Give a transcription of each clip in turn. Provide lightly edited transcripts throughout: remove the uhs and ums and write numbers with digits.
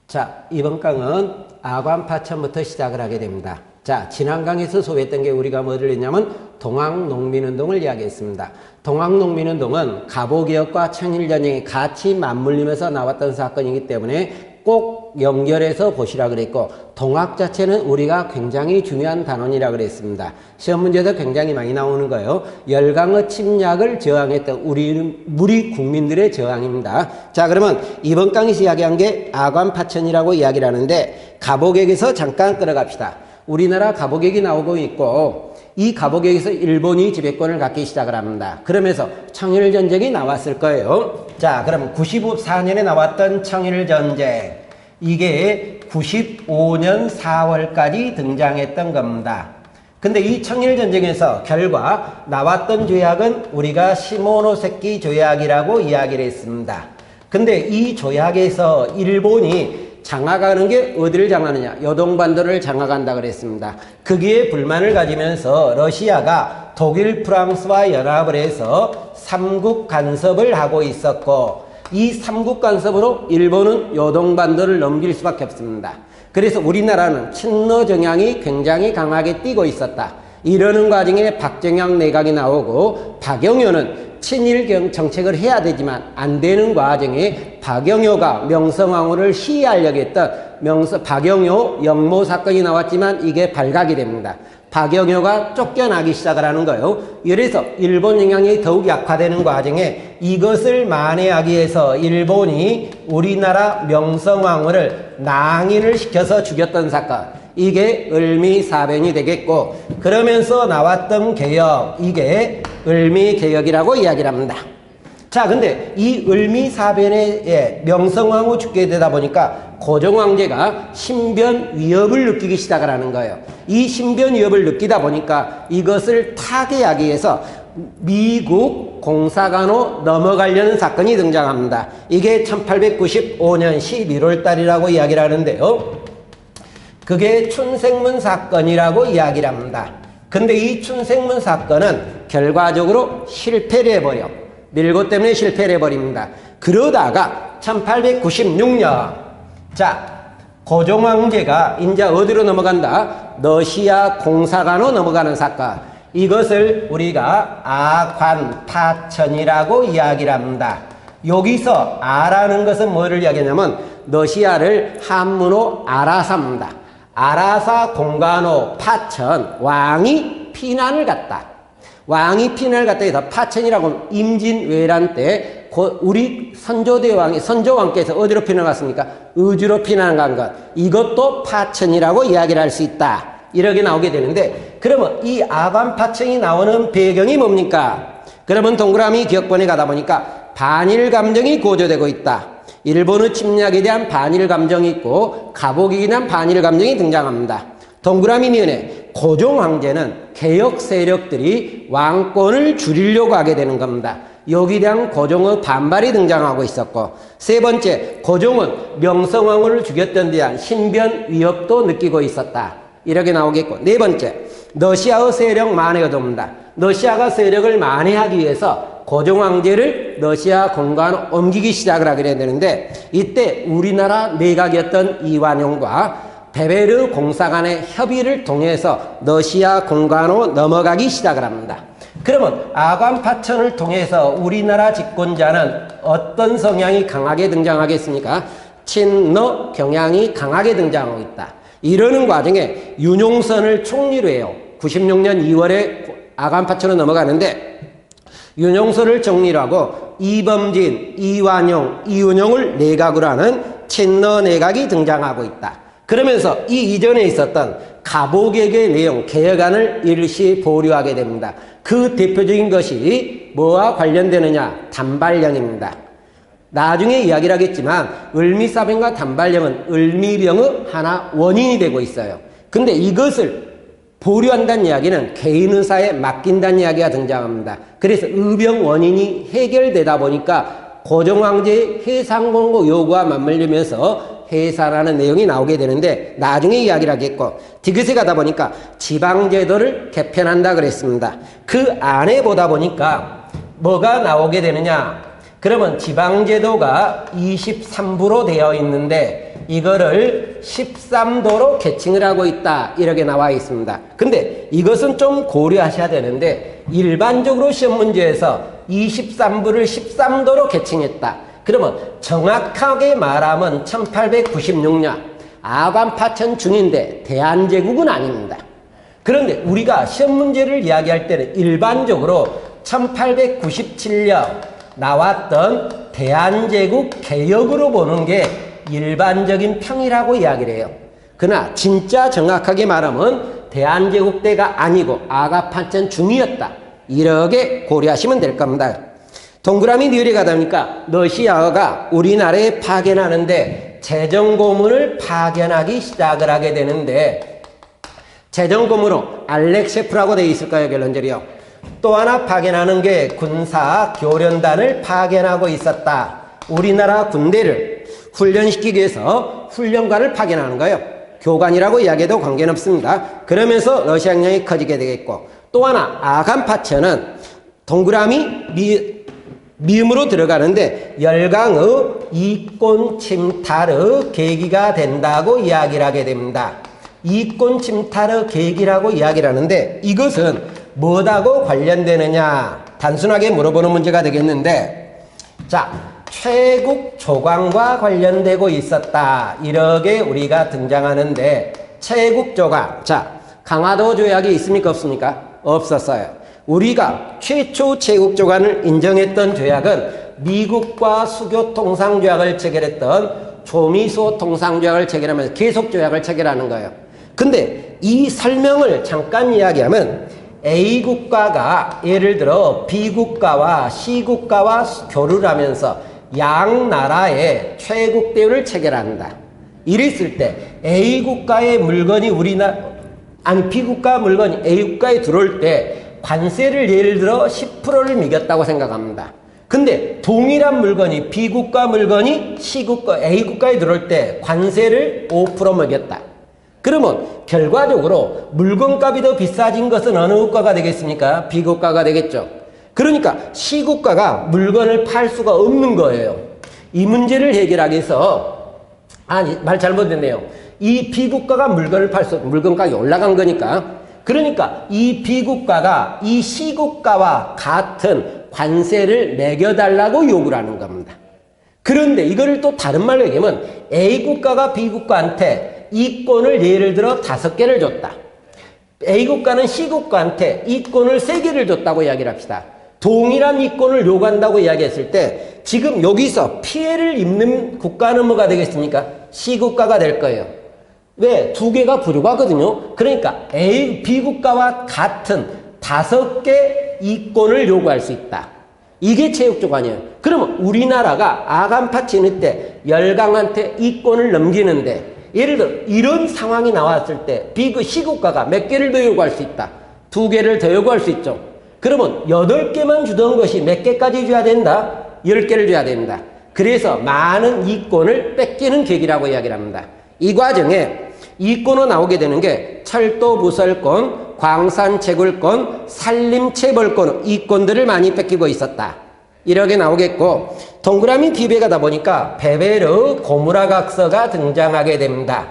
자, 이번 강은 아관파천부터 시작을 하게 됩니다. 자, 지난 강에서 소개했던 게 우리가 뭐를 했냐면 동학농민운동을 이야기했습니다. 동학농민운동은 갑오개혁과 청일전쟁이 같이 맞물리면서 나왔던 사건이기 때문에 꼭 연결해서 보시라 그랬고, 동학 자체는 우리가 굉장히 중요한 단원이라 그랬습니다. 시험 문제에서 굉장히 많이 나오는 거예요. 열강의 침략을 저항했던 우리 국민들의 저항입니다. 자, 그러면 이번 강에서 이야기한 게 아관파천이라고 이야기를 하는데, 갑오개혁에서 잠깐 끌어갑시다. 우리나라 갑오개혁이 나오고 있고, 이 갑오개혁에서 일본이 지배권을 갖기 시작을 합니다. 그러면서 청일전쟁이 나왔을 거예요. 자, 그럼 94년에 나왔던 청일전쟁, 이게 95년 4월까지 등장했던 겁니다. 근데 이 청일전쟁에서 결과 나왔던 조약은 우리가 시모노세키 조약이라고 이야기를 했습니다. 근데 이 조약에서 일본이 장악하는 게 어디를 장악하느냐? 요동반도를 장악한다 그랬습니다. 거기에 불만을 가지면서 러시아가 독일, 프랑스와 연합을 해서 삼국 간섭을 하고 있었고, 이 삼국 간섭으로 일본은 요동반도를 넘길 수밖에 없습니다. 그래서 우리나라는 친러 정향이 굉장히 강하게 띄고 있었다. 이러는 과정에 박정양 내각이 나오고, 박영효는 친일 정책을 해야 되지만 안 되는 과정에 박영효가 명성황후를 시해하려고 했던 박영효 영모 사건이 나왔지만 이게 발각이 됩니다. 박영효가 쫓겨나기 시작을 하는 거예요. 이래서 일본 영향이 더욱 약화되는 과정에 이것을 만회하기 위해서 일본이 우리나라 명성황후를 낭인을 시켜서 죽였던 사건, 이게 을미사변이 되겠고, 그러면서 나왔던 개혁, 이게 을미개혁이라고 이야기를 합니다. 자, 근데 이 을미사변에 명성황후 죽게 되다 보니까 고종황제가 신변 위협을 느끼기 시작을 하는 거예요. 이 신변 위협을 느끼다 보니까 이것을 타개하기 위해서 미국 공사관으로 넘어가려는 사건이 등장합니다. 이게 1895년 11월 달이라고 이야기를 하는데요. 그게 춘생문 사건이라고 이야기를 합니다. 근데 이 춘생문 사건은 결과적으로 실패를 해버려. 밀고 때문에 실패를 해버립니다. 그러다가 1896년, 자, 고종황제가 이제 어디로 넘어간다? 러시아 공사관으로 넘어가는 사건. 이것을 우리가 아관파천이라고 이야기를 합니다. 여기서 아라는 것은 뭐를 이야기하냐면 러시아를 한문으로 아라사입니다. 아라사 공간호 파천, 왕이 피난을 갔다. 왕이 피난을 갔다 해서 파천이라고 하면 임진왜란 때 우리 선조왕께서 어디로 피난 갔습니까? 의주로 피난 간 것. 이것도 파천이라고 이야기를 할 수 있다. 이렇게 나오게 되는데, 그러면 이 아관파천이 나오는 배경이 뭡니까? 그러면 동그라미 기억본에 가다 보니까 반일 감정이 고조되고 있다. 일본의 침략에 대한 반일 감정이 있고 갑오개혁에 대한 반일 감정이 등장합니다. 동그라미 니은에 고종황제는 개혁 세력들이 왕권을 줄이려고 하게 되는 겁니다. 여기에 대한 고종의 반발이 등장하고 있었고, 세 번째, 고종은 명성황후를 죽였던 데 대한 신변 위협도 느끼고 있었다. 이렇게 나오겠고, 네 번째, 러시아의 세력 만회가 됩니다. 러시아가 세력을 만회하기 위해서 고종황제를 러시아 공간으로 옮기기 시작을 하게 되는데, 이때 우리나라 내각이었던 이완용과 베베르 공사관의 협의를 통해서 러시아 공간으로 넘어가기 시작을 합니다. 그러면 아관파천을 통해서 우리나라 집권자는 어떤 성향이 강하게 등장하겠습니까? 친러 경향이 강하게 등장하고 있다. 이러는 과정에 윤용선을 총리로 해요. 96년 2월에 아관파천으로 넘어가는데, 윤용선을 총리로 하고 이범진, 이완용, 이은용을 내각으로 하는 친러 내각이 등장하고 있다. 그러면서 이 이전에 있었던 갑오개혁의 내용, 개혁안을 일시 보류하게 됩니다. 그 대표적인 것이 뭐와 관련되느냐? 단발령입니다. 나중에 이야기를 하겠지만 을미사변과 단발령은 을미병의 하나 원인이 되고 있어요. 근데 이것을 보류한다는 이야기는 개인 의사에 맡긴다는 이야기가 등장합니다. 그래서 의병 원인이 해결되다 보니까 고종황제의 해산공고 요구와 맞물리면서 해산하는 내용이 나오게 되는데, 나중에 이야기를 하겠고, 뒤끝에 가다 보니까 지방제도를 개편한다 그랬습니다. 그 안에 보다 보니까 뭐가 나오게 되느냐? 그러면 지방제도가 23부로 되어 있는데 이거를 13도로 계층을 하고 있다. 이렇게 나와 있습니다. 근데 이것은 좀 고려하셔야 되는데 일반적으로 시험 문제에서 23부를 13도로 계층했다. 그러면 정확하게 말하면 1896년 아관파천 중인데 대한제국은 아닙니다. 그런데 우리가 시험 문제를 이야기할 때는 일반적으로 1897년 나왔던 대한제국 개혁으로 보는 게 일반적인 평이라고 이야기를 해요. 그러나 진짜 정확하게 말하면 대한제국 때가 아니고 아관파천 중이었다. 이렇게 고려하시면 될 겁니다. 동그라미 니을이 가다 보니까 러시아가 우리나라에 파견하는데 재정고문을 파견하기 시작을 하게 되는데 재정고문으로 알렉셰프라고 되어 있을까요? 결론적이요. 또 하나 파견하는 게 군사 교련단을 파견하고 있었다. 우리나라 군대를 훈련시키기 위해서 훈련관을 파견하는 거예요. 교관이라고 이야기해도 관계는 없습니다. 그러면서 러시아 영향이 커지게 되겠고 또 하나 아간파천은 동그라미 미음으로 들어가는데 열강의 이권 침탈의 계기가 된다고 이야기를 하게 됩니다. 이권 침탈의 계기라고 이야기를 하는데 이것은 뭐하고 관련되느냐 단순하게 물어보는 문제가 되겠는데 자 최국 조강과 관련되고 있었다. 이렇게 우리가 등장하는데 최국 조강 자 강화도 조약이 있습니까 없습니까? 없었어요. 우리가 최초 최국 조간을 인정했던 조약은 미국과 수교 통상조약을 체결했던 조미소 통상조약을 체결하면서 계속 조약을 체결하는 거예요. 근데 이 설명을 잠깐 이야기하면 A 국가가 예를 들어 B 국가와 C 국가와 교류를 하면서 양 나라의 최국 대우를 체결한다. 이랬을 때 A 국가의 물건이 B 국가 물건이 A 국가에 들어올 때 관세를 예를 들어 10%를 매겼다고 생각합니다. 근데 동일한 물건이 B 국가 물건이 C 국가, A 국가에 들어올 때 관세를 5% 매겼다. 그러면 결과적으로 물건값이 더 비싸진 것은 어느 국가가 되겠습니까? B 국가가 되겠죠. 그러니까 C 국가가 물건을 팔 수가 없는 거예요. 이 문제를 해결하기 위해서 말 잘못됐네요. 이 B 국가가 물건을 물건가격이 올라간 거니까 그러니까 이 B 국가가 이 C 국가와 같은 관세를 매겨달라고 요구를 하는 겁니다. 그런데 이거를 또 다른 말로 얘기하면 A 국가가 B 국가한테 이권을 예를 들어 5개를 줬다. A 국가는 C 국가한테 이권을 3개를 줬다고 이야기를 합시다. 동일한 이권을 요구한다고 이야기했을 때 지금 여기서 피해를 입는 국가는 뭐가 되겠습니까? C 국가가 될 거예요. 왜? 2개가 부족하거든요. 그러니까 B 국가와 같은 5개 이권을 요구할 수 있다. 이게 체육조간이에요. 그러면 우리나라가 아간파치는 때 열강한테 이권을 넘기는데 예를 들어 이런 상황이 나왔을 때 C 국가가 몇 개를 더 요구할 수 있다. 2개를 더 요구할 수 있죠. 그러면 8개만 주던 것이 몇 개까지 줘야 된다? 10개를 줘야 됩니다. 그래서 많은 이권을 뺏기는 계기라고 이야기를 합니다. 이 과정에 이권으로 나오게 되는 게 철도 부설권, 광산 채굴권, 산림 체벌권 이권들을 많이 뺏기고 있었다. 이렇게 나오겠고 동그라미 뒤에 가다 보니까 베베르 고무라각서가 등장하게 됩니다.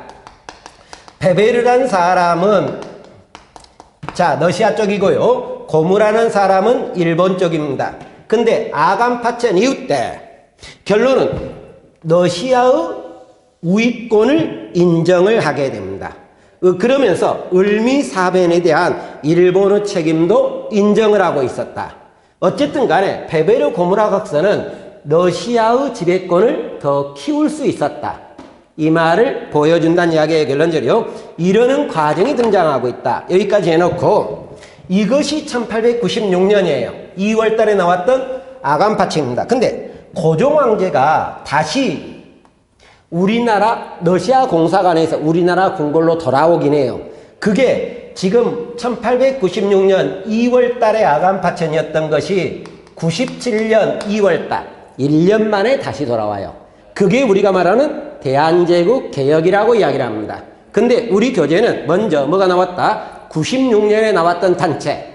베베르란 사람은 자 러시아 쪽이고요. 고무라는 사람은 일본 쪽입니다. 근데 아간파천 이후 때 결론은 러시아의 우위권을 인정을 하게 됩니다. 그러면서 을미사변에 대한 일본의 책임도 인정을 하고 있었다. 어쨌든 간에 베베르 고무라각서는 러시아의 지배권을 더 키울 수 있었다. 이 말을 보여준다는 이야기의 결론적으로 이러는 과정이 등장하고 있다. 여기까지 해놓고 이것이 1896년이에요. 2월 달에 나왔던 아간파천입니다. 근데 고종 황제가 다시 러시아 공사관에서 우리나라 궁궐로 돌아오긴 해요. 그게 지금 1896년 2월 달에 아간파천이었던 것이 97년 2월 달, 1년 만에 다시 돌아와요. 그게 우리가 말하는 대한제국 개혁이라고 이야기를 합니다. 근데 우리 교재는 먼저 뭐가 나왔다? 96년에 나왔던 단체,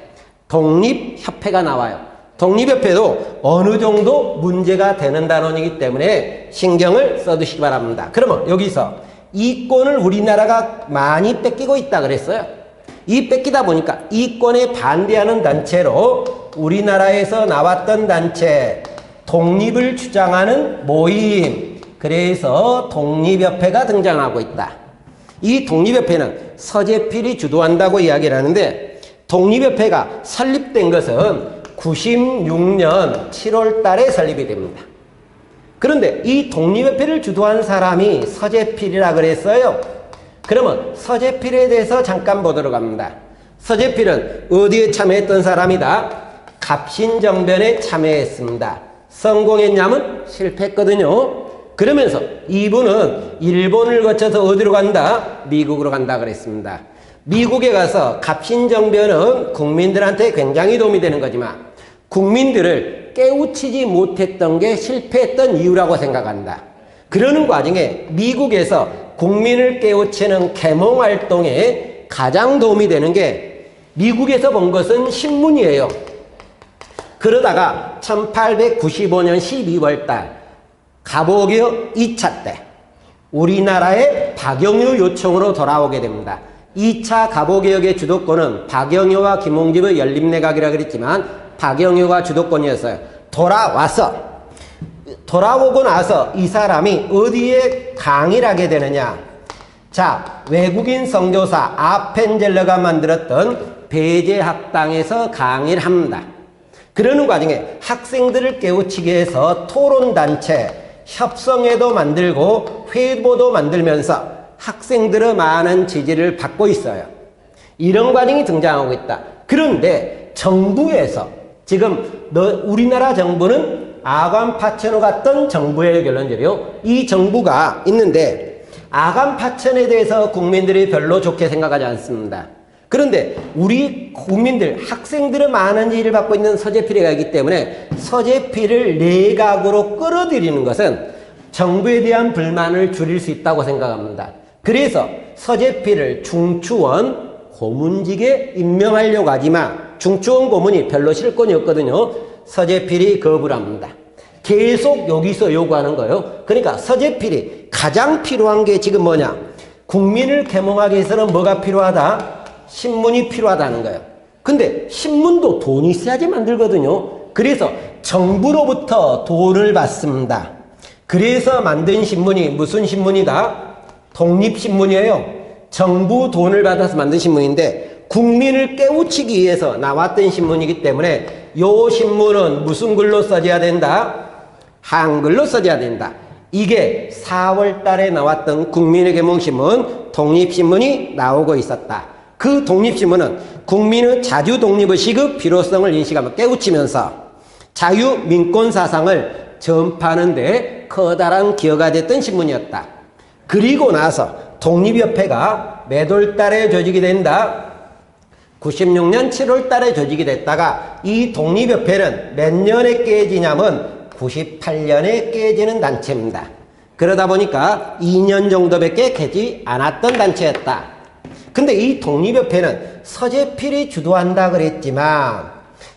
독립협회가 나와요. 독립협회도 어느 정도 문제가 되는 단원이기 때문에 신경을 써두시기 바랍니다. 그러면 여기서 이권을 우리나라가 많이 뺏기고 있다 그랬어요. 이 뺏기다 보니까 이권에 반대하는 단체로 우리나라에서 나왔던 단체, 독립을 주장하는 모임, 그래서 독립협회가 등장하고 있다. 이 독립협회는 서재필이 주도한다고 이야기를 하는데, 독립협회가 설립된 것은 96년 7월 달에 설립이 됩니다. 그런데 이 독립협회를 주도한 사람이 서재필이라 그랬어요. 그러면 서재필에 대해서 잠깐 보도록 합니다. 서재필은 어디에 참여했던 사람이다? 갑신정변에 참여했습니다. 성공했냐면 실패했거든요. 그러면서 이분은 일본을 거쳐서 어디로 간다? 미국으로 간다 그랬습니다. 미국에 가서 갑신정변은 국민들한테 굉장히 도움이 되는 거지만 국민들을 깨우치지 못했던 게 실패했던 이유라고 생각한다. 그러는 과정에 미국에서 국민을 깨우치는 계몽활동에 가장 도움이 되는 게 미국에서 본 것은 신문이에요. 그러다가 1895년 12월 달 갑오개혁 2차 때 우리나라의 박영효 요청으로 돌아오게 됩니다. 2차 갑오개혁의 주도권은 박영효와 김홍집의 연립내각이라 그랬지만 박영효가 주도권이었어요. 돌아오고 나서 이 사람이 어디에 강의를 하게 되느냐. 자, 외국인 선교사 아펜젤러가 만들었던 배제학당에서 강의를 합니다. 그러는 과정에 학생들을 깨우치기 위해서 토론단체, 협성회도 만들고 회보도 만들면서 학생들의 많은 지지를 받고 있어요. 이런 과정이 등장하고 있다. 그런데 정부에서 지금 우리나라 정부는 아관 파천호 같던 정부의 결론들이요. 이 정부가 있는데 아관 파천에 대해서 국민들이 별로 좋게 생각하지 않습니다. 그런데 우리 국민들, 학생들은 많은 지지를 받고 있는 서재필이가 있기 때문에 서재필을 내각으로 끌어들이는 것은 정부에 대한 불만을 줄일 수 있다고 생각합니다. 그래서 서재필을 중추원 고문직에 임명하려고 하지만 중추원 고문이 별로 실권이 없거든요. 서재필이 거부를 합니다. 계속 여기서 요구하는 거예요. 그러니까 서재필이 가장 필요한 게 지금 뭐냐? 국민을 계몽하기 위해서는 뭐가 필요하다? 신문이 필요하다는 거예요. 근데 신문도 돈이 있어야지 만들거든요. 그래서 정부로부터 돈을 받습니다. 그래서 만든 신문이 무슨 신문이다? 독립신문이에요. 정부 돈을 받아서 만든 신문인데 국민을 깨우치기 위해서 나왔던 신문이기 때문에 이 신문은 무슨 글로 써져야 된다? 한글로 써져야 된다. 이게 4월 달에 나왔던 국민의 계몽신문 독립신문이 나오고 있었다. 그 독립신문은 국민의 자주 독립의 시급 필요성을 인식하며 깨우치면서 자유민권사상을 전파하는 데 커다란 기여가 됐던 신문이었다. 그리고 나서 독립협회가 몇 월 달에 조직이 된다? 96년 7월 달에 조직이 됐다가 이 독립협회는 몇 년에 깨지냐면 98년에 깨지는 단체입니다. 그러다 보니까 2년 정도밖에 깨지 않았던 단체였다. 근데 이 독립협회는 서재필이 주도한다 그랬지만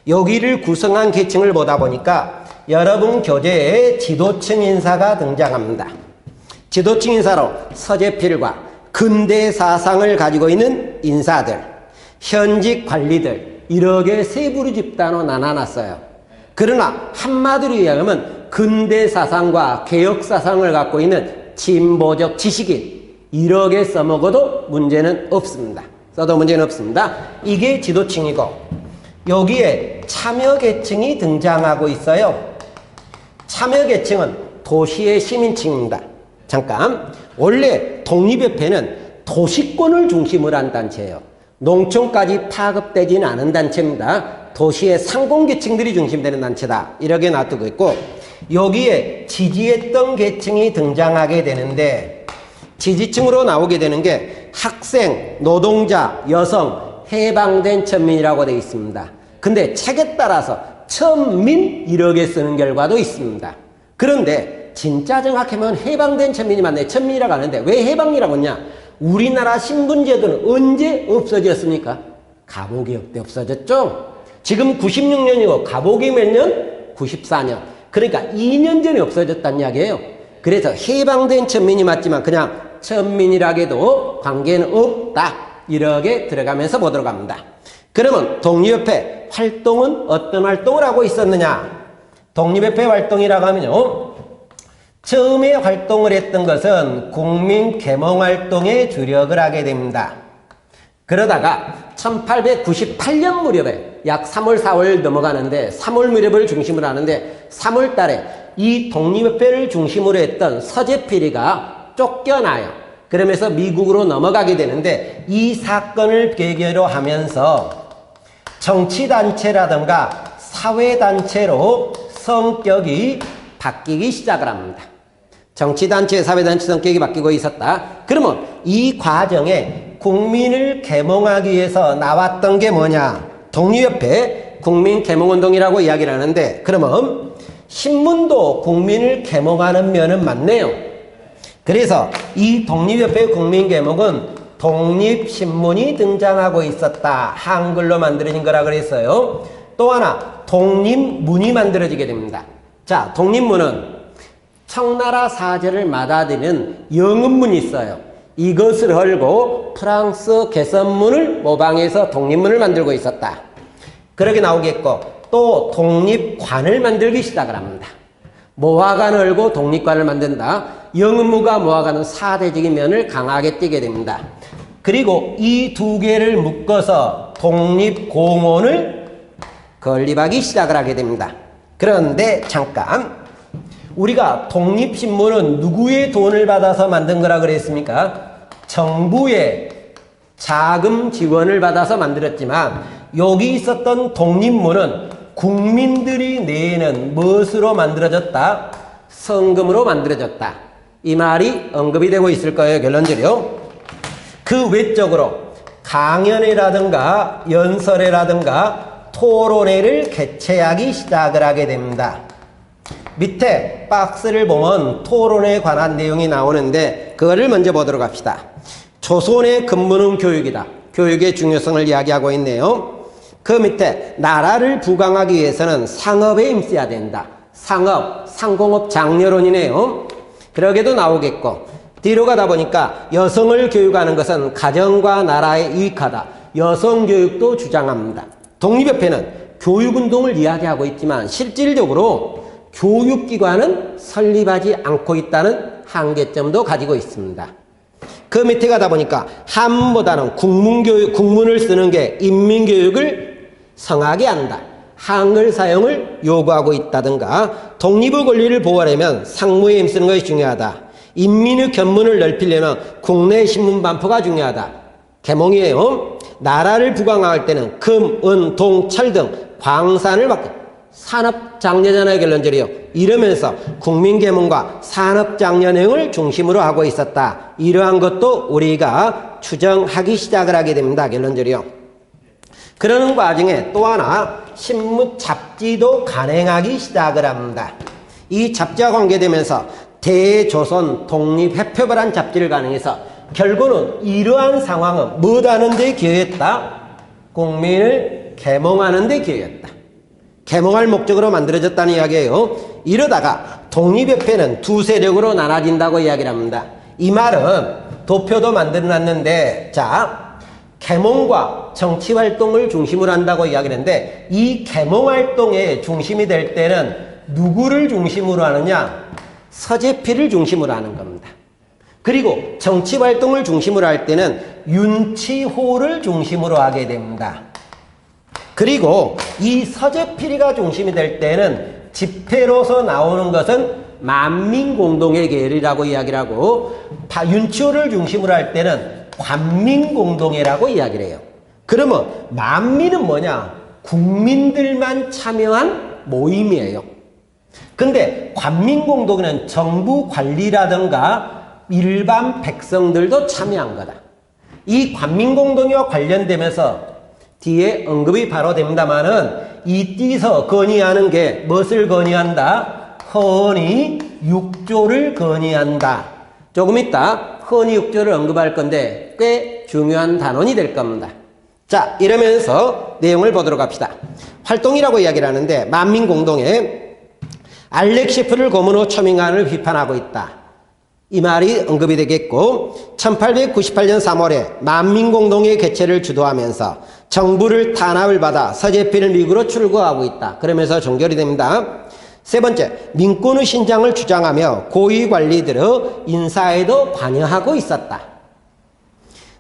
여기를 구성한 계층을 보다 보니까 여러분 교재에 지도층 인사가 등장합니다. 지도층 인사로 서재필과 근대 사상을 가지고 있는 인사들, 현직 관리들 이렇게 세 부류 집단으로 나눠놨어요. 그러나 한마디로 이야기하면 근대 사상과 개혁 사상을 갖고 있는 진보적 지식인 이렇게 써먹어도 문제는 없습니다. 써도 문제는 없습니다. 이게 지도층이고 여기에 참여계층이 등장하고 있어요. 참여계층은 도시의 시민층입니다. 잠깐, 원래 독립협회는 도시권을 중심으로 한 단체예요. 농촌까지 파급되지는 않은 단체입니다. 도시의 상공계층들이 중심되는 단체다. 이렇게 놔두고 있고 여기에 지지했던 계층이 등장하게 되는데 지지층으로 나오게 되는 게 학생, 노동자, 여성, 해방된 천민이라고 되어 있습니다. 근데 책에 따라서 천민 이렇게 쓰는 결과도 있습니다. 그런데 진짜 정확하면 해방된 천민이 맞네. 천민이라고 하는데 왜 해방이라고 했냐? 우리나라 신분제도는 언제 없어졌습니까? 갑오개혁 때 없어졌죠. 지금 96년이고 가복이 몇 년? 94년. 그러니까 2년 전에 없어졌다는 이야기예요. 그래서 해방된 천민이 맞지만 그냥 천민이라고도 관계는 없다. 이렇게 들어가면서 보도록 합니다. 그러면 독립협회 활동은 어떤 활동을 하고 있었느냐? 독립협회 활동이라고 하면요, 처음에 활동을 했던 것은 국민개몽활동에 주력을 하게 됩니다. 그러다가 1898년 무렵에 약 3월, 4월 넘어가는데 3월 무렵을 중심으로 하는데 3월 달에 이 독립협회를 중심으로 했던 서재필이가 쫓겨나요. 그러면서 미국으로 넘어가게 되는데 이 사건을 계기로 하면서 정치단체라든가 사회단체로 성격이 바뀌기 시작을 합니다. 정치단체, 사회단체 성격이 바뀌고 있었다. 그러면 이 과정에 국민을 계몽하기 위해서 나왔던 게 뭐냐? 독립협회 국민계몽운동이라고 이야기를 하는데, 그러면 신문도 국민을 계몽하는 면은 맞네요. 그래서 이 독립협회 국민계몽은 독립신문이 등장하고 있었다. 한글로 만들어진 거라 그랬어요. 또 하나 독립문이 만들어지게 됩니다. 자, 독립문은 청나라 사제를 맞아들이는 영음문이 있어요. 이것을 헐고 프랑스 개선문을 모방해서 독립문을 만들고 있었다. 그렇게 나오겠고, 또 독립관을 만들기 시작을 합니다. 모화관을 헐고 독립관을 만든다. 영음문과 모화관은 사대적인 면을 강하게 띠게 됩니다. 그리고 이 두 개를 묶어서 독립공원을 건립하기 시작을 하게 됩니다. 그런데 잠깐, 우리가 독립신문은 누구의 돈을 받아서 만든 거라 그랬습니까? 정부의 자금 지원을 받아서 만들었지만 여기 있었던 독립문은 국민들이 내는 무엇으로 만들어졌다? 성금으로 만들어졌다. 이 말이 언급이 되고 있을 거예요, 결론적으로. 그 외적으로 강연회라든가 연설회라든가 토론회를 개최하기 시작을 하게 됩니다. 밑에 박스를 보면 토론에 관한 내용이 나오는데 그거를 먼저 보도록 합시다. 조선의 근본은 교육이다. 교육의 중요성을 이야기하고 있네요. 그 밑에 나라를 부강하기 위해서는 상업에 힘써야 된다. 상업, 상공업 장려론이네요. 그러게도 나오겠고, 뒤로 가다 보니까 여성을 교육하는 것은 가정과 나라에 유익하다. 여성 교육도 주장합니다. 독립협회는 교육운동을 이야기하고 있지만 실질적으로 교육기관은 설립하지 않고 있다는 한계점도 가지고 있습니다. 그 밑에 가다 보니까 한보다는 국문을 쓰는 게 인민교육을 성하게 한다. 한글 사용을 요구하고 있다든가, 독립의 권리를 보호하려면 상무에 힘쓰는 것이 중요하다. 인민의 견문을 넓히려면 국내 신문 반포가 중요하다. 계몽이에요. 나라를 부강할 때는 금, 은, 동, 철 등 광산을 받게, 산업장려잖아요, 결론적으로. 이러면서 국민계몽과 산업장려행을 중심으로 하고 있었다. 이러한 것도 우리가 추정하기 시작을 하게 됩니다, 결론적으로. 그러는 과정에 또 하나 신문 잡지도 간행하기 시작을 합니다. 이 잡지와 관계되면서 대조선 독립협회라는 잡지를 간행해서 결국은 이러한 상황은 뭐하는 데 기여했다? 국민을 계몽하는 데 기여했다. 계몽할 목적으로 만들어졌다는 이야기예요. 이러다가 독립협회는 두 세력으로 나눠진다고 이야기를 합니다. 이 말은 도표도 만들어놨는데, 자, 계몽과 정치활동을 중심으로 한다고 이야기를 했는데, 이 계몽활동의 중심이 될 때는 누구를 중심으로 하느냐? 서재필을 중심으로 하는 겁니다. 그리고 정치활동을 중심으로 할 때는 윤치호를 중심으로 하게 됩니다. 그리고 이 서재필이가 중심이 될 때는 집회로서 나오는 것은 만민공동의 계열이라고 이야기를 하고, 윤치호를 중심으로 할 때는 관민공동회라고 이야기를 해요. 그러면 만민은 뭐냐? 국민들만 참여한 모임이에요. 근데 관민공동회는 정부 관리라든가 일반 백성들도 참여한 거다. 이 관민공동회와 관련되면서 뒤에 언급이 바로 됩니다만은 이 띠서 건의하는 게 무엇을 건의한다? 헌의 6조를 건의한다. 조금 이따 헌의 6조를 언급할 건데 꽤 중요한 단원이 될 겁니다. 자, 이러면서 내용을 보도록 합시다. 활동이라고 이야기를 하는데 만민공동에 알렉시프를 고문으로 초민간을 비판하고 있다. 이 말이 언급이 되겠고 1898년 3월에 만민공동의 개최를 주도하면서 정부를 탄압을 받아 서재필을 미국으로 출국하고 있다. 그러면서 종결이 됩니다. 세 번째, 민권의 신장을 주장하며 고위관리들의 인사에도 관여하고 있었다.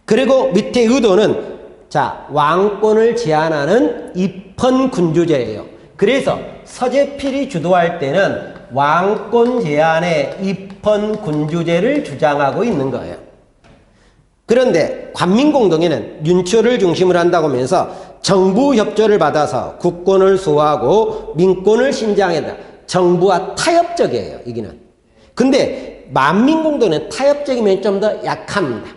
그리고 밑에 의도는 자, 왕권을 제한하는 입헌군주제예요. 그래서 서재필이 주도할 때는 왕권 제한의 입헌군주제를 주장하고 있는 거예요. 그런데 관민공동회는 윤초를 중심으로 한다고 하면서 정부 협조를 받아서 국권을 수호하고 민권을 신장한다. 정부와 타협적이에요, 이기는. 근데 만민공동회는 타협적이면 좀 더 약합니다.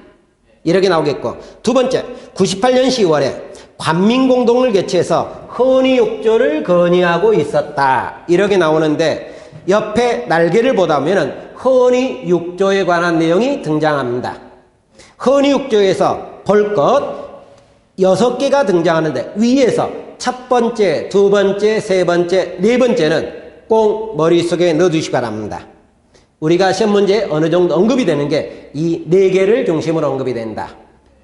이렇게 나오겠고. 두 번째, 98년 10월에 관민공동을 개최해서 헌의육조를 건의하고 있었다. 이렇게 나오는데 옆에 날개를 보다 보면 헌의육조에 관한 내용이 등장합니다. 헌의육조에서 볼 것 6개가 등장하는데 위에서 첫 번째, 두 번째, 세 번째, 네 번째는 꼭 머릿속에 넣어두시기 바랍니다. 우리가 시험 문제에 어느 정도 언급이 되는 게 이 4개를 중심으로 언급이 된다.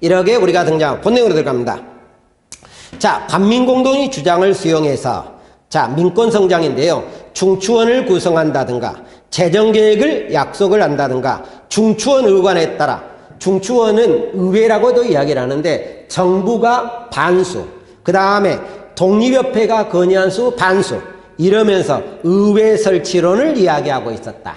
이렇게 우리가 등장하고 본내용으로 들어갑니다. 자, 관민공동의 주장을 수용해서 자, 민권성장인데요. 중추원을 구성한다든가 재정계획을 약속을 한다든가 중추원 의관에 따라 중추원은 의회라고도 이야기를 하는데 정부가 반수, 그 다음에 독립협회가 건의한 수 반수 이러면서 의회 설치론을 이야기하고 있었다.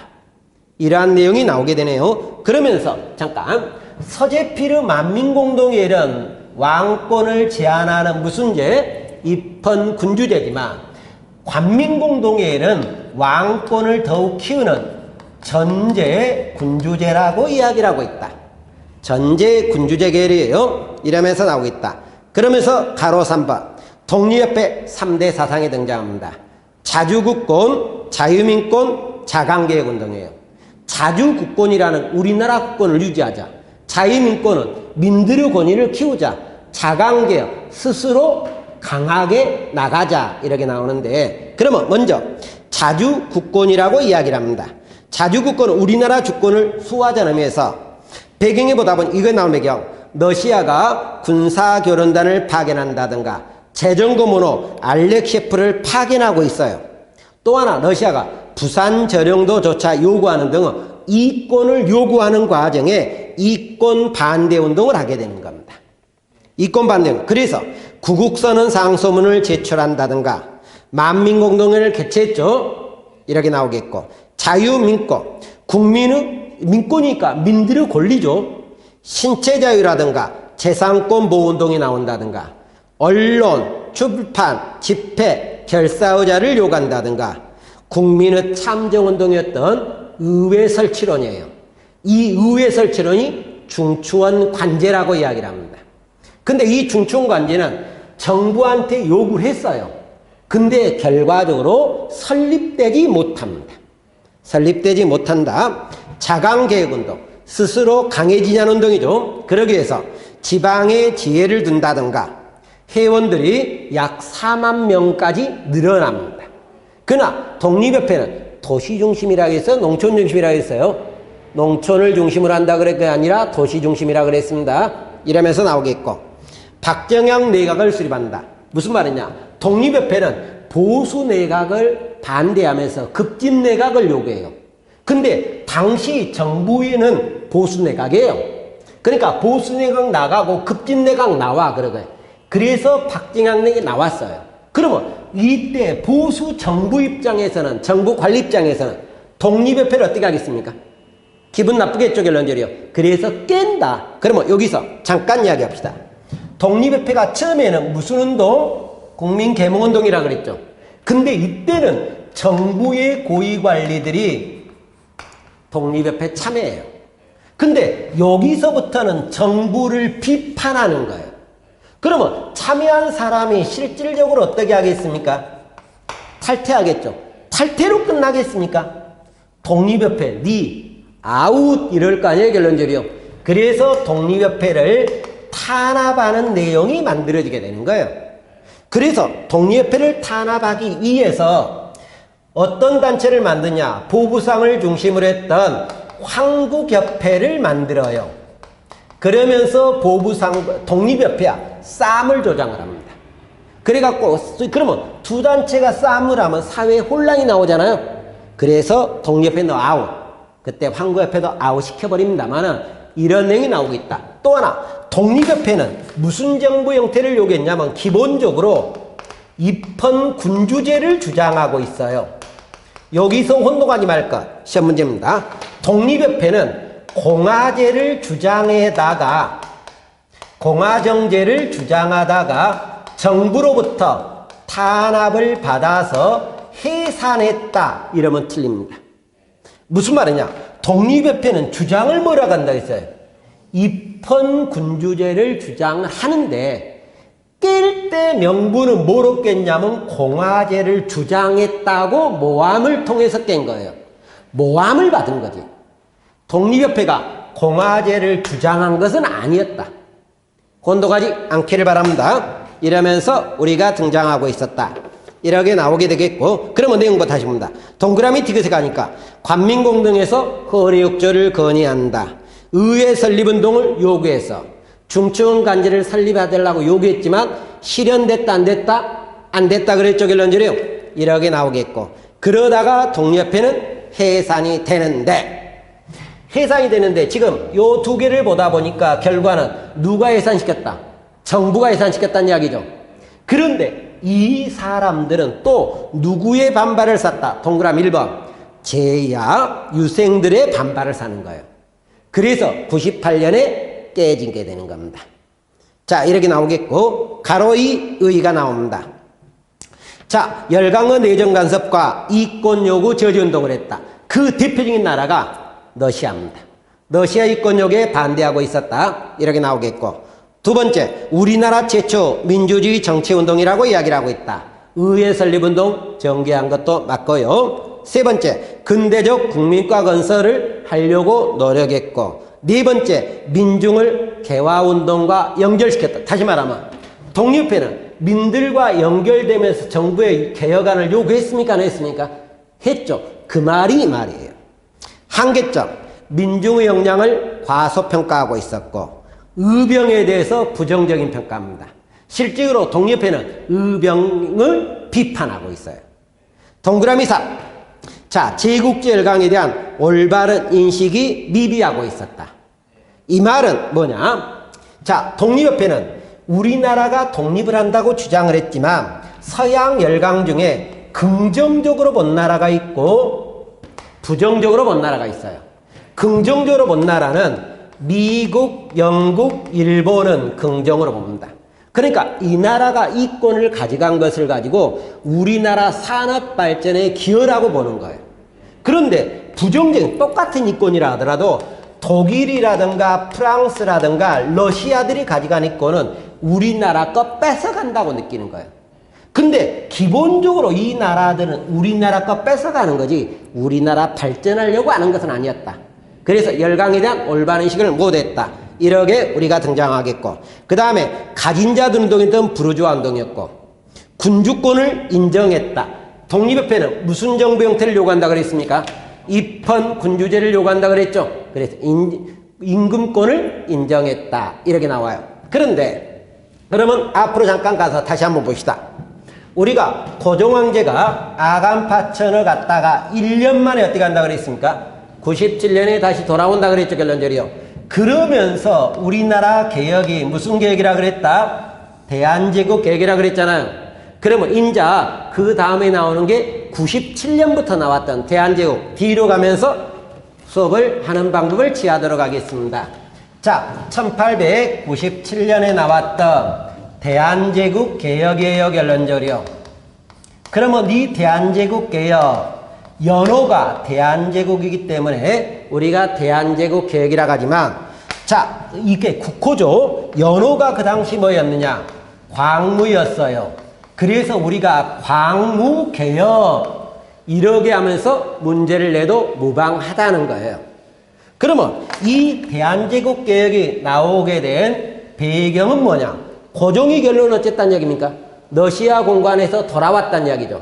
이러한 내용이 나오게 되네요. 그러면서 잠깐 서재필의 만민공동회는 왕권을 제한하는 무슨 제? 입헌군주제지만 관민공동회는 왕권을 더욱 키우는 전제군주제라고 이야기를 하고 있다. 전제군주제 계열이에요. 이러면서 나오고 있다. 그러면서 가로 3번 독립협회 3대 사상에 등장합니다. 자주국권, 자유민권, 자강개혁운동이에요. 자주국권이라는 우리나라 국권을 유지하자. 자유민권은 민들의 권위를 키우자. 자강개혁, 스스로 강하게 나가자. 이렇게 나오는데 그러면 먼저 자주국권이라고 이야기를 합니다. 자주국권은 우리나라 주권을 수호하자는 의미에서 배경에 보다 보면 이거 나온 배경 러시아가 군사교련단을 파견한다든가 재정고문호 알렉셰프를 파견하고 있어요. 또 하나 러시아가 부산 저령도조차 요구하는 등은 이권을 요구하는 과정에 이권 반대 운동을 하게 되는 겁니다. 이권 반대 운동. 그래서 구국선언 상소문을 제출한다든가 만민공동회를 개최했죠. 이렇게 나오겠고 자유민권 국민의 민권이니까 민들의 권리죠. 신체자유라든가 재산권 보호운동이 나온다든가 언론, 출판, 집회, 결사의자를 요구한다든가 국민의 참정운동이었던 의회 설치론이에요. 이 의회 설치론이 중추원 관제라고 이야기를 합니다. 근데 이 중추원 관제는 정부한테 요구를 했어요. 근데 결과적으로 설립되지 못합니다. 설립되지 못한다. 자강개혁운동, 스스로 강해지자는 운동이죠. 그러기 위해서 지방에 지혜를 둔다든가 회원들이 약 4만 명까지 늘어납니다. 그러나 독립협회는 도시중심이라고 해서 농촌중심이라고 했어요. 농촌을 중심으로 한다 그랬게 아니라 도시중심이라고 그랬습니다. 이러면서 나오겠고 박정형 내각을 수립한다. 무슨 말이냐? 독립협회는 보수 내각을 반대하면서 급진 내각을 요구해요. 근데 당시 정부에는 보수 내각이에요. 그러니까 보수 내각 나가고 급진 내각 나와 그러고요. 그래서 박정형 내각이 나왔어요. 그러면 이때 보수 정부 입장에서는 정부 관리 입장에서는 독립협회를 어떻게 하겠습니까? 기분 나쁘겠죠, 결론적으로. 그래서 깬다. 그러면 여기서 잠깐 이야기합시다. 독립협회가 처음에는 무슨 운동? 국민개몽운동이라고 그랬죠. 근데 이때는 정부의 고위관리들이 독립협회 참여해요. 근데 여기서부터는 정부를 비판하는 거예요. 그러면 참여한 사람이 실질적으로 어떻게 하겠습니까? 탈퇴하겠죠. 탈퇴로 끝나겠습니까? 독립협회, 니, 아웃 이럴 거 아니에요, 결론적으로. 그래서 독립협회를 탄압하는 내용이 만들어지게 되는 거예요. 그래서 독립협회를 탄압하기 위해서 어떤 단체를 만드냐? 보부상을 중심으로 했던 황국협회를 만들어요. 그러면서 보부상, 독립협회야 싸움을 조장을 합니다. 그래갖고 그러면 두 단체가 싸움을 하면 사회에 혼란이 나오잖아요. 그래서 독립협회는 아웃, 그때 황국협회도 아웃 시켜버립니다만은 이런 내용이 나오고 있다. 또 하나, 독립협회는 무슨 정부 형태를 요구했냐면 기본적으로 입헌군주제를 주장하고 있어요. 여기서 혼동하지 말 것, 시험 문제입니다. 독립협회는 공화제를 주장에다가 공화정제를 주장하다가 정부로부터 탄압을 받아서 해산했다 이러면 틀립니다. 무슨 말이냐? 독립협회는 주장을 뭐라고 한다 했어요? 입헌군주제를 주장하는데 깰 때 명분은 뭐로 깼냐면 공화제를 주장했다고 모함을 통해서 깬 거예요. 모함을 받은 거지. 독립협회가 공화제를 주장한 것은 아니었다. 혼동하지 않기를 바랍니다. 이러면서 우리가 등장하고 있었다. 이렇게 나오게 되겠고, 그러면 내용부터 다시 봅니다. 동그라미 티켓에 가니까 관민공동에서 허례욕조를 건의한다. 의회 설립운동을 요구해서 중증 간지를 설립하달라고 요구했지만 실현됐다 안 됐다? 안 됐다 그랬죠 결론적으로요. 이렇게 나오겠고, 그러다가 독립협회는 해산이 되는데 지금 요 두 개를 보다 보니까 결과는 누가 해산시켰다? 정부가 해산시켰다는 이야기죠. 그런데 이 사람들은 또 누구의 반발을 샀다? 동그라미 1번 제야 유생들의 반발을 사는 거예요. 그래서 98년에 깨지게 되는 겁니다. 자, 이렇게 나오겠고, 가로 2 의의가 나옵니다. 자, 열강의 내정간섭과 이권요구 저지운동을 했다. 그 대표적인 나라가 러시아입니다. 러시아 이권요구에 반대하고 있었다. 이렇게 나오겠고, 두 번째, 우리나라 최초 민주주의 정치운동이라고 이야기를 하고 있다. 의회 설립운동 전개한 것도 맞고요. 세 번째, 근대적 국민과 건설을 하려고 노력했고, 네 번째, 민중을 개화운동과 연결시켰다. 다시 말하면 독립회는 민들과 연결되면서 정부의 개혁안을 요구했습니까? 안 했습니까? 했죠. 그 말이 이 말이에요. 한계점, 민중의 역량을 과소평가하고 있었고 의병에 대해서 부정적인 평가합니다. 실제로 독립회는 의병을 비판하고 있어요. 동그라미 4. 자, 제국제 열강에 대한 올바른 인식이 미비하고 있었다. 이 말은 뭐냐? 자, 독립협회는 우리나라가 독립을 한다고 주장을 했지만 서양 열강 중에 긍정적으로 본 나라가 있고 부정적으로 본 나라가 있어요. 긍정적으로 본 나라는 미국, 영국, 일본은 긍정으로 봅니다. 그러니까 이 나라가 이권을 가져간 것을 가지고 우리나라 산업 발전에 기여라고 보는 거예요. 그런데 부정적인 똑같은 이권이라 하더라도 독일이라든가 프랑스라든가 러시아들이 가져간 이권은 우리나라 거 뺏어간다고 느끼는 거예요. 근데 기본적으로 이 나라들은 우리나라 거 뺏어가는 거지 우리나라 발전하려고 하는 것은 아니었다. 그래서 열강에 대한 올바른 인식을 못했다. 이렇게 우리가 등장하겠고, 그 다음에 가진 자들 운동이었던 부르주아 운동이었고, 군주권을 인정했다. 독립협회는 무슨 정부 형태를 요구한다 그랬습니까? 입헌 군주제를 요구한다 그랬죠. 그래서 임금권을 인정했다. 이렇게 나와요. 그런데 그러면 앞으로 잠깐 가서 다시 한번 봅시다. 우리가 고종황제가 아간파천을 갔다가 1년 만에 어떻게 한다 그랬습니까? 97년에 다시 돌아온다 그랬죠, 결론적으로요. 그러면서 우리나라 개혁이 무슨 개혁이라 그랬다? 대한제국 개혁이라 그랬잖아요. 그러면 인자 그 다음에 나오는 게 97년부터 나왔던 대한제국 뒤로 가면서 수업을 하는 방법을 취하도록 하겠습니다. 자, 1897년에 나왔던 대한제국 개혁이에요, 결론적으로요. 그러면 이 대한제국 개혁 연호가 대한제국이기 때문에 우리가 대한제국 개혁이라고 하지만, 자, 이게 국호죠. 연호가 그 당시 뭐였느냐? 광무였어요. 그래서 우리가 광무개혁 이렇게 하면서 문제를 내도 무방하다는 거예요. 그러면 이 대한제국 개혁이 나오게 된 배경은 뭐냐? 고종이 결론을 어쨌다는 얘기입니까? 러시아 공관에서 돌아왔다는 이야기죠.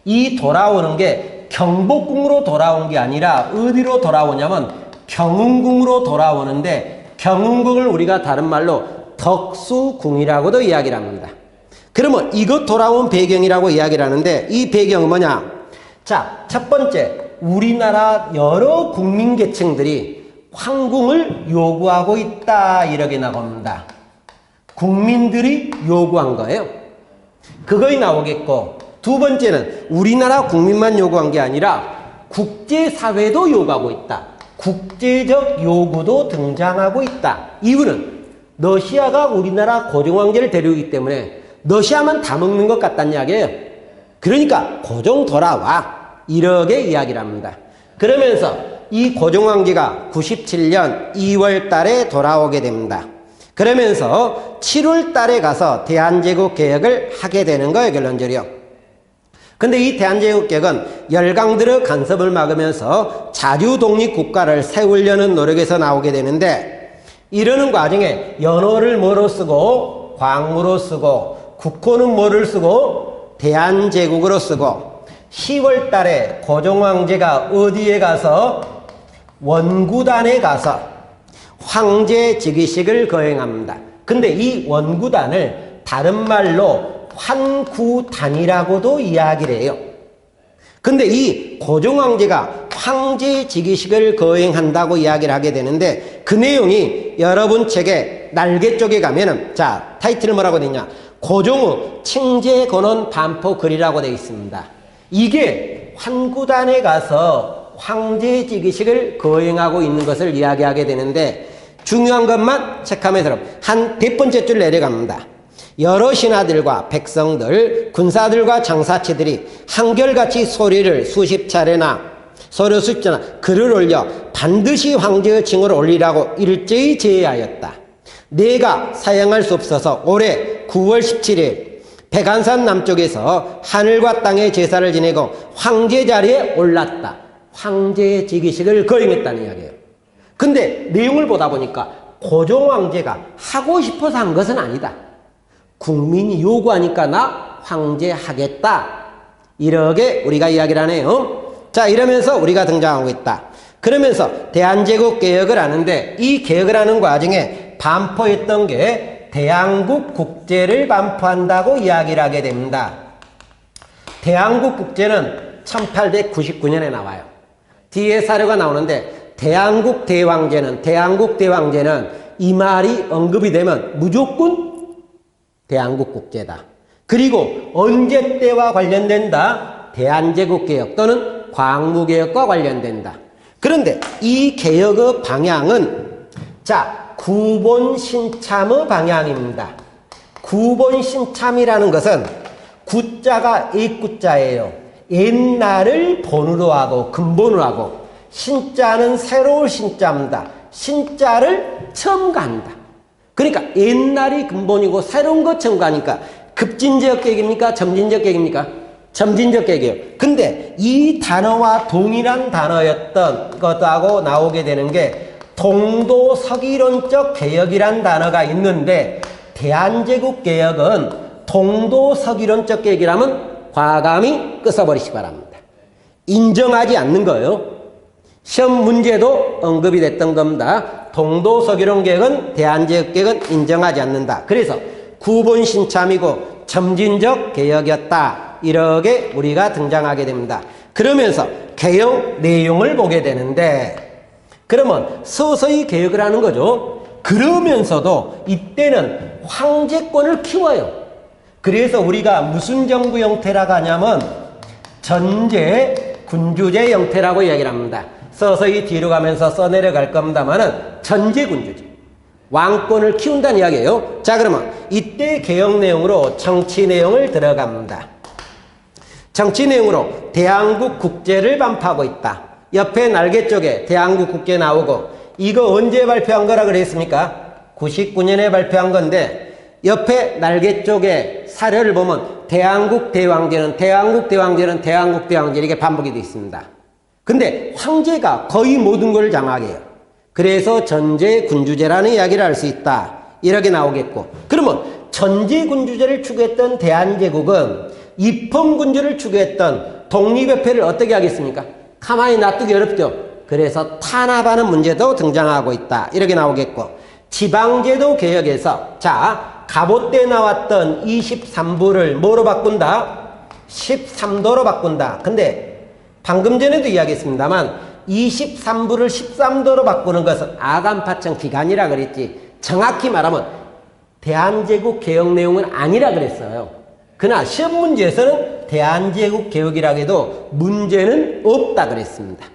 이 돌아오는 게 경복궁으로 돌아온 게 아니라 어디로 돌아오냐면 경운궁으로 돌아오는데, 경운궁을 우리가 다른 말로 덕수궁이라고도 이야기를 합니다. 그러면 이것 돌아온 배경이라고 이야기를 하는데, 이 배경은 뭐냐? 자, 첫 번째, 우리나라 여러 국민 계층들이 황궁을 요구하고 있다, 이렇게 나옵니다. 국민들이 요구한 거예요. 그거이 나오겠고, 두 번째는 우리나라 국민만 요구한 게 아니라 국제사회도 요구하고 있다. 국제적 요구도 등장하고 있다. 이유는 러시아가 우리나라 고종황제를 데려오기 때문에 러시아만 다 먹는 것 같다는 이야기예요. 그러니까 고종 돌아와, 이렇게 이야기를 합니다. 그러면서 이 고종황제가 97년 2월 달에 돌아오게 됩니다. 그러면서 7월 달에 가서 대한제국 개혁을 하게 되는 거예요, 결론적으로. 근데 이 대한제국 개혁은 열강들의 간섭을 막으면서 자주독립 국가를 세우려는 노력에서 나오게 되는데, 이러는 과정에 연호를 뭐로 쓰고 광무로 쓰고 국호는 뭐를 쓰고 대한제국으로 쓰고, 10월 달에 고종황제가 어디에 가서 원구단에 가서 황제 즉위식을 거행합니다. 근데 이 원구단을 다른 말로 환구단이라고도 이야기를 해요. 근데 이 고종황제가 황제 즉위식을 거행한다고 이야기를 하게 되는데, 그 내용이 여러분 책에 날개 쪽에 가면은, 자, 타이틀은 뭐라고 되어 있냐? 고종의 칭제건원 반포글이라고 되어 있습니다. 이게 환구단에 가서 황제 즉위식을 거행하고 있는 것을 이야기하게 되는데, 중요한 것만 체크하면서 한 100번째 줄 내려갑니다. 여러 신하들과 백성들, 군사들과 장사치들이 한결같이 소리를 수십 차례나 글을 올려 반드시 황제의 칭을 올리라고 일제히 제의하였다. 내가 사양할 수 없어서 올해 9월 17일 백안산 남쪽에서 하늘과 땅의 제사를 지내고 황제 자리에 올랐다. 황제의 즉위식을 거행했다는 이야기예요. 근데 내용을 보다 보니까 고종황제가 하고 싶어서 한 것은 아니다. 국민이 요구하니까 나 황제 하겠다, 이렇게 우리가 이야기를 하네요. 자, 이러면서 우리가 등장하고 있다. 그러면서 대한제국 개혁을 하는데, 이 개혁을 하는 과정에 반포했던 게 대한국 국제를 반포한다고 이야기를 하게 됩니다. 대한국 국제는 1899년에 나와요. 뒤에 사료가 나오는데, 대한국 대왕제는 이 말이 언급이 되면 무조건 대한국 국제다. 그리고 언제 때와 관련된다? 대한제국 개혁 또는 광무개혁과 관련된다. 그런데 이 개혁의 방향은, 자, 구본신참의 방향입니다. 구본신참이라는 것은 구자가 옛구자예요. 옛날을 본으로 하고 근본으로 하고, 신자는 새로운 신자입니다. 신자를 첨가한다. 그러니까 옛날이 근본이고 새로운 거 첨가하니까 급진적 개혁입니까? 점진적 개혁입니까? 점진적 개혁이에요. 근데 이 단어와 동일한 단어였던 것하고 나오게 되는 게 동도서기론적 개혁이란 단어가 있는데, 대한제국 개혁은 동도서기론적 개혁이라면 과감히 끄서버리시기 바랍니다. 인정하지 않는 거예요. 시험 문제도 언급이 됐던 겁니다. 동도서기론 개혁은 대한제국 개혁은 인정하지 않는다. 그래서 구본신참이고 점진적 개혁이었다, 이렇게 우리가 등장하게 됩니다. 그러면서 개혁 내용을 보게 되는데, 그러면 서서히 개혁을 하는 거죠. 그러면서도 이때는 황제권을 키워요. 그래서 우리가 무슨 정부 형태라고 하냐면 전제 군주제 형태라고 이야기를 합니다. 서서히 뒤로 가면서 써내려갈 겁니다만은 전제군주제, 왕권을 키운다는 이야기예요. 자, 그러면 이때 개혁 내용으로 정치 내용을 들어갑니다. 정치 내용으로 대한국 국제를 반포하고 있다. 옆에 날개 쪽에 대한국 국제 나오고, 이거 언제 발표한 거라 그랬습니까? 99년에 발표한 건데, 옆에 날개 쪽에 사료를 보면 대한국 대왕제는 이렇게 반복이 되어 있습니다. 근데 황제가 거의 모든 걸 장악해요. 그래서 전제 군주제라는 이야기를 할 수 있다, 이렇게 나오겠고, 그러면 전제군주제를 추구했던 대한제국은 입헌군주를 추구했던 독립협회를 어떻게 하겠습니까? 가만히 놔두기 어렵죠. 그래서 탄압하는 문제도 등장하고 있다. 이렇게 나오겠고, 지방제도 개혁에서 자, 갑오 때 나왔던 23부를 뭐로 바꾼다? 13도로 바꾼다. 근데 방금 전에도 이야기했습니다만 23부를 13도로 바꾸는 것은 아간파청 기간이라 그랬지, 정확히 말하면 대한제국 개혁 내용은 아니라 그랬어요. 그러나 시험 문제에서는 대한제국 개혁이라고 해도 문제는 없다 그랬습니다.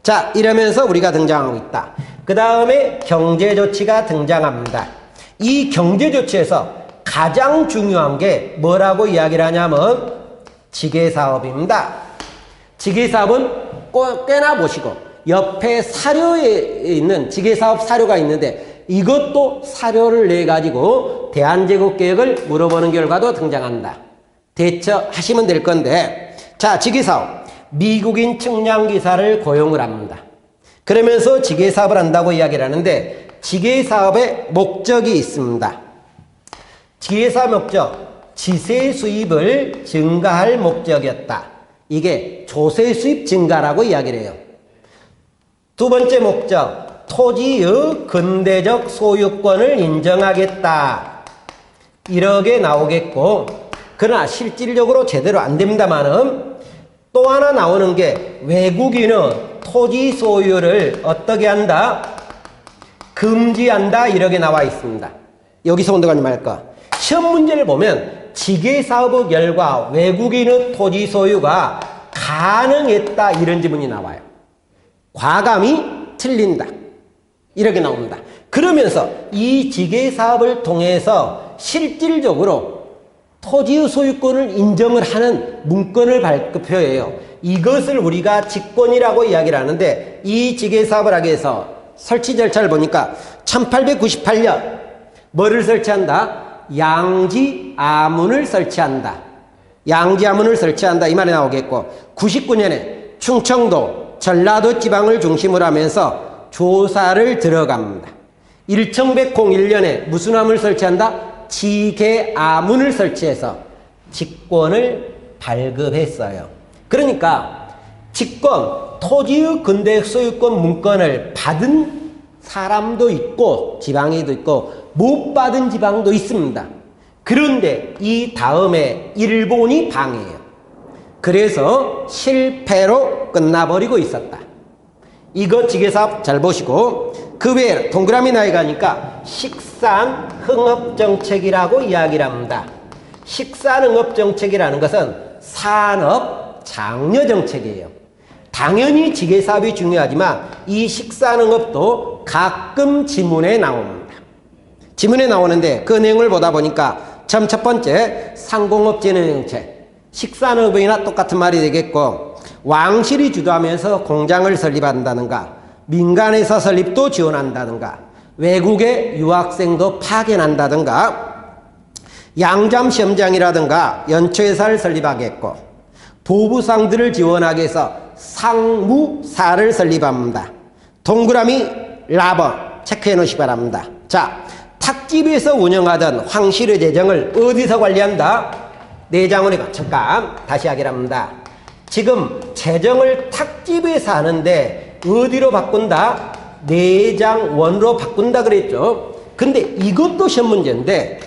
자, 이러면서 우리가 등장하고 있다. 그 다음에 경제조치가 등장합니다. 이 경제조치에서 가장 중요한 게 뭐라고 이야기를 하냐면 지게사업입니다. 지게사업은 꽤나 보시고 옆에 사료에 있는 지게사업 사료가 있는데 이것도 사료를 내가지고 대한제국 개혁을 물어보는 결과도 등장한다. 대처하시면 될 건데, 자, 지게사업. 미국인 측량기사를 고용을 합니다. 그러면서 지게사업을 한다고 이야기를 하는데 지게사업의 목적이 있습니다. 지게사업 목적, 지세 수입을 증가할 목적이었다. 이게 조세 수입 증가라고 이야기를 해요. 두 번째 목적, 토지의 근대적 소유권을 인정하겠다. 이렇게 나오겠고, 그러나 실질적으로 제대로 안 됩니다만은 또 하나 나오는 게 외국인은 토지 소유를 어떻게 한다? 금지한다. 이렇게 나와 있습니다. 여기서 온도가 말까? 시험 문제를 보면 지게사업의 결과 외국인의 토지 소유가 가능했다 이런 지문이 나와요. 과감히 틀린다. 이렇게 나옵니다. 그러면서 이 지게사업을 통해서 실질적으로 토지의 소유권을 인정을 하는 문건을 발표해요. 이것을 우리가 직권이라고 이야기를 하는데 이 지게사업을 하기 위해서 설치 절차를 보니까 1898년 뭐를 설치한다? 양지아문을 설치한다. 양지아문을 설치한다 이 말이 나오겠고, 99년에 충청도, 전라도 지방을 중심으로 하면서 조사를 들어갑니다. 1101년에 무슨 암을 설치한다? 지게아문을 설치해서 직권을 발급했어요. 그러니까 직권, 토지의 근대 소유권 문건을 받은 사람도 있고 지방에도 있고 못 받은 지방도 있습니다. 그런데 이 다음에 일본이 방해해요. 그래서 실패로 끝나버리고 있었다. 이거 지게사업 잘 보시고, 그 외에 동그라미 나이 가니까 식산흥업정책이라고 이야기를 합니다. 식산흥업정책이라는 것은 산업 장려정책이에요. 당연히 지게사업이 중요하지만 이 식산흥업도 가끔 지문에 나옵니다. 지문에 나오는데 그 내용을 보다 보니까 첫 번째 상공업진흥정책, 식산업이나 똑같은 말이 되겠고, 왕실이 주도하면서 공장을 설립한다든가 민간에서 설립도 지원한다든가 외국의 유학생도 파견한다든가 양잠시험장이라든가 연초회사를 설립하겠고 보부상들을 지원하기 위해서 상무사를 설립합니다. 동그라미 라번 체크해 놓으시기 바랍니다. 자, 탁집에서 운영하던 황실의 재정을 어디서 관리한다? 내장원에 잠깐 다시 하기를 합니다. 지금 재정을 탁집에서 하는데 어디로 바꾼다? 내장원으로 바꾼다 그랬죠. 근데 이것도 시험 문제인데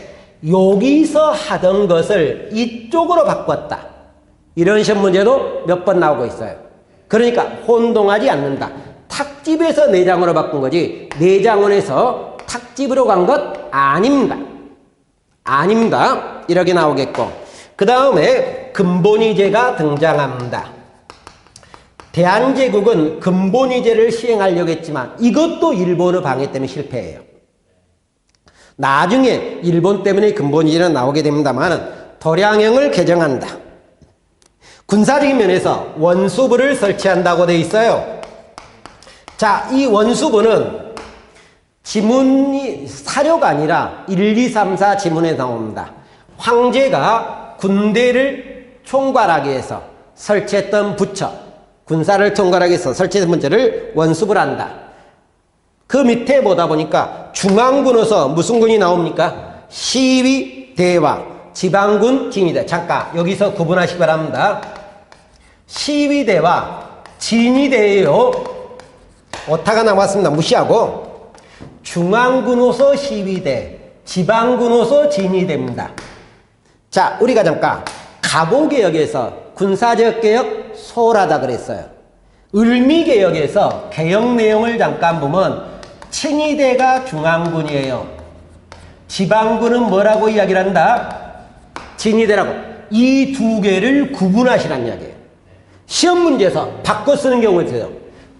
여기서 하던 것을 이쪽으로 바꿨다. 이런 시험 문제도 몇 번 나오고 있어요. 그러니까 혼동하지 않는다. 탁집에서 내장으로 바꾼 거지 내장원에서 탁집으로 간 것 아닙니다. 아닙니다. 이렇게 나오겠고, 그 다음에 근본이제가 등장합니다. 대한제국은 근본이제를 시행하려고 했지만 이것도 일본의 방해 때문에 실패해요. 나중에 일본 때문에 근본이제는 나오게 됩니다만 도량형을 개정한다. 군사적인 면에서 원수부를 설치한다고 되어 있어요. 자, 이 원수부는 지문이 사료가 아니라 1, 2, 3, 4 지문에 나옵니다. 황제가 군대를 총괄하기 위해서 설치했던 부처, 군사를 총괄하기 위해서 설치했던 문제를 원수부를 한다. 그 밑에 보다 보니까 중앙군으로서 무슨 군이 나옵니까? 시위대와 지방군, 진위대. 잠깐 여기서 구분하시기 바랍니다. 시위대와 진위대예요. 오타가 나왔습니다. 무시하고 중앙군으로서 시위대, 지방군으로서 진위대입니다. 자, 우리가 잠깐 갑오개혁에서 군사적 개혁 소홀하다 그랬어요. 을미개혁에서 개혁 내용을 잠깐 보면 친위대가 중앙군이에요. 지방군은 뭐라고 이야기를 한다? 진위대라고. 이 두 개를 구분하시라는 이야기예요. 시험 문제에서 바꿔 쓰는 경우가 있어요.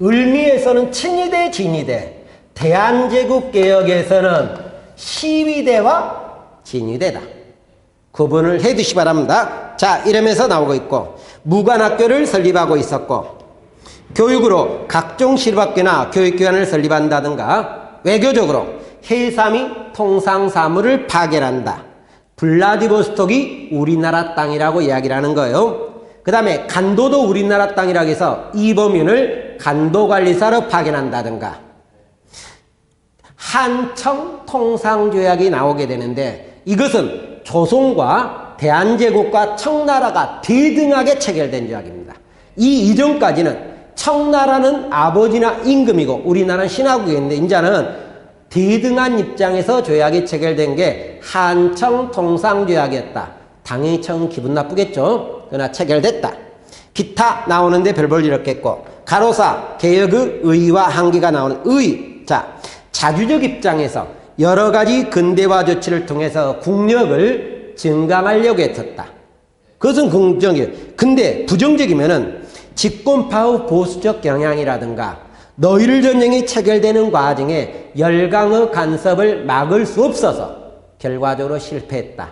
을미에서는 친위대, 진위대. 대한제국개혁에서는 시위대와 진위대다. 구분을 해 두시기 바랍니다. 자, 이러면서 나오고 있고, 무관학교를 설립하고 있었고, 교육으로 각종 실업학교나 교육기관을 설립한다든가, 외교적으로 해삼이 통상사무를 파견한다. 블라디보스톡이 우리나라 땅이라고 이야기를 하는 거예요. 그 다음에 간도도 우리나라 땅이라고 해서 이범윤을 간도관리사로 파견한다든가, 한청 통상조약이 나오게 되는데, 이것은 조선과 대한제국과 청나라가 대등하게 체결된 조약입니다. 이 이전까지는 청나라는 아버지나 임금이고 우리나라는 신하국이었는데, 이제는 대등한 입장에서 조약이 체결된 게 한청 통상조약이었다. 당연히 청 기분 나쁘겠죠. 그러나 체결됐다. 기타 나오는데 별 볼 일 없겠고, 가로사 개혁의 의의와 한계가 나오는 의의. 자, 자주적 입장에서 여러 가지 근대화 조치를 통해서 국력을 증강하려고 했었다. 그것은 긍정이에요. 근데 부정적이면은 집권파 후 보수적 경향이라든가 너희를 전쟁이 체결되는 과정에 열강의 간섭을 막을 수 없어서 결과적으로 실패했다.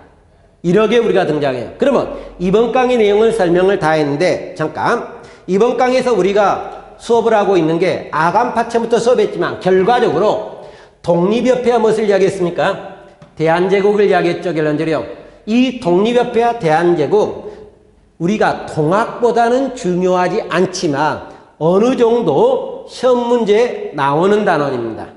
이렇게 우리가 등장해요. 그러면 이번 강의 내용을 설명을 다 했는데, 잠깐 이번 강의에서 우리가 수업을 하고 있는 게 아간파천부터 수업했지만 결과적으로 독립협회와 무엇을 이야기했습니까? 대한제국을 이야기했죠. 결론적으로 이 독립협회와 대한제국, 우리가 통합보다는 중요하지 않지만 어느 정도 시험 문제에 나오는 단원입니다.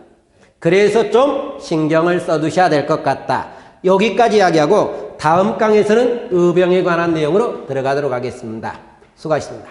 그래서 좀 신경을 써두셔야 될 것 같다. 여기까지 이야기하고 다음 강에서는 의병에 관한 내용으로 들어가도록 하겠습니다. 수고하셨습니다.